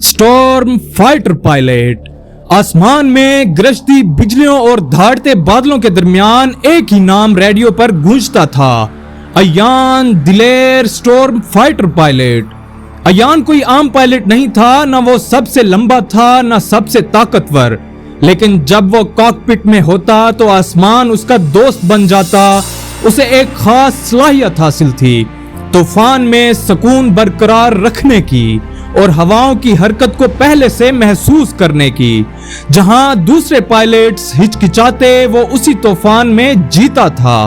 Storm fighter pilot. आसमान में गरजती बिजलियों और दहाड़ते बादलों के दरमियान एक ही नाम रेडियो पर गूंजता था, अयान दिलेर स्टॉर्म फाइटर पायलट। अयान कोई आम पायलट नहीं था, ना वो सबसे लंबा था ना सबसे ताकतवर, लेकिन जब वो कॉकपिट में होता तो आसमान उसका दोस्त बन जाता। उसे एक खास सलाहियत हासिल थी, तूफान में सुकून बरकरार रखने की और हवाओं की हरकत को पहले से महसूस करने की। जहां दूसरे पायलट्स हिचकिचाते, वो उसी तूफान में जीता था।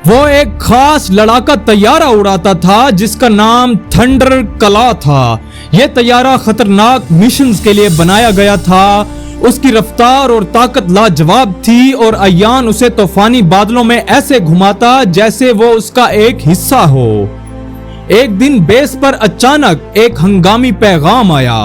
वो एक खास लड़ाका तैयारा उड़ाता था जिसका नाम थंडर कला था। यह तैयारा खतरनाक मिशंस के लिए बनाया गया था। उसकी रफ्तार और ताकत लाजवाब थी और अयान उसे तूफानी बादलों में ऐसे घुमाता जैसे वो उसका एक हिस्सा हो। एक दिन बेस पर अचानक एक हंगामी पैगाम आया,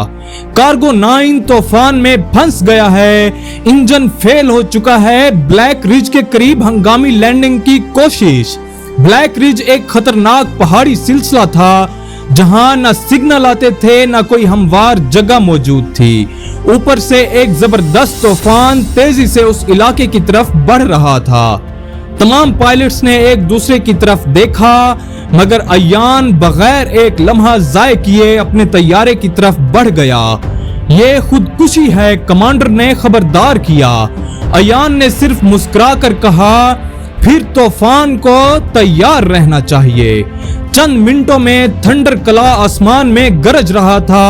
कार्गो 9 तूफान में फंस गया है, इंजन फेल हो चुका है, ब्लैक रिज के करीब हंगामी लैंडिंग की कोशिश। ब्लैक रिज एक खतरनाक पहाड़ी सिलसिला था जहां न सिग्नल आते थे न कोई हमवार जगह मौजूद थी। ऊपर से एक जबरदस्त तूफान तेजी से उस इलाके की तरफ बढ़ रहा था। तमाम पायलट्स ने एक दूसरे की तरफ देखा, मगर अयान बगैर एक लम्हा जाये किए अपने तैयारे की तरफ बढ़ गया। ये खुदकुशी है, कमांडर ने खबरदार किया। अयान ने सिर्फ मुस्कुरा कर कहा, फिर तूफान को तैयार रहना चाहिए। चंद मिनटों में थंडर कला आसमान में गरज रहा था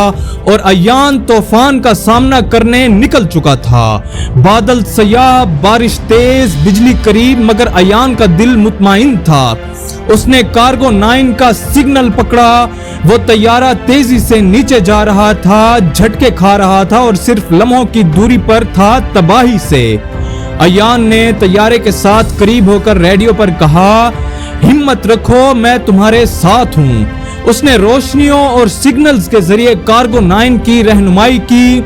और अयान तूफान का सामना करने निकल चुका था। बादल सयाह, बारिश तेज, बिजली करीब, मगर अयान का दिल मुतमईन था। उसने कार्गो 9 का सिग्नल पकड़ा। वो तैयारा तेजी से नीचे जा रहा था, झटके खा रहा था और सिर्फ लम्हों की दूरी पर था तबाही से। अयान ने तैयारे के साथ करीब होकर रेडियो पर कहा, हिम्मत रखो, मैं तुम्हारे साथ हूं। उसने रोशनियों और सिग्नल्स के जरिए कार्गो 9 की रहनुमाई की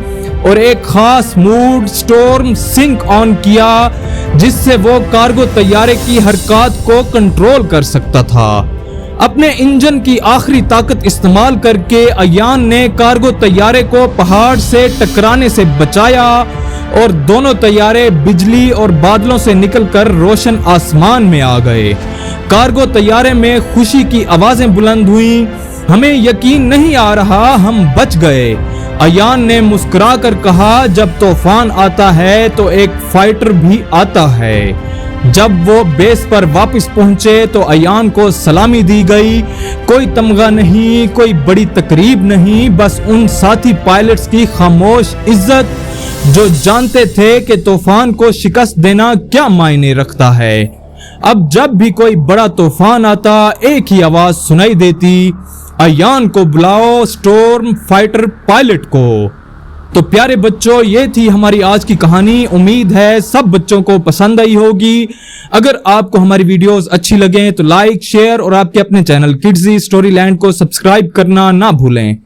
और एक खास मूड स्टॉर्म सिंक ऑन किया जिससे वो कार्गो तैयारे की हरकत को कंट्रोल कर सकता था। अपने इंजन की आखिरी ताकत इस्तेमाल करके अयान ने कार्गो तैयारे को पहाड़ से टकराने से बचाया और दोनों तैयारे बिजली और बादलों से निकलकर रोशन आसमान में आ गए। कार्गो तैयारे में खुशी की आवाजें बुलंद हुई, हमें यकीन नहीं आ रहा, हम बच गए। अयान ने मुस्कुरा कर कहा, जब तूफान आता है तो एक फाइटर भी आता है। जब वो बेस पर वापस पहुंचे तो अयान को सलामी दी गई। कोई तमगा नहीं, कोई बड़ी तकरीब नहीं, बस उन साथी पायलट्स की खामोश इज्जत जो जानते थे कि तूफान को शिकस्त देना क्या मायने रखता है। अब जब भी कोई बड़ा तूफान आता, एक ही आवाज सुनाई देती, अयान को बुलाओ, स्टॉर्म फाइटर पायलट को। तो प्यारे बच्चों, ये थी हमारी आज की कहानी। उम्मीद है सब बच्चों को पसंद आई होगी। अगर आपको हमारी वीडियोस अच्छी लगे तो लाइक, शेयर और आपके अपने चैनल किड्जी स्टोरी लैंड को सब्सक्राइब करना ना भूलें।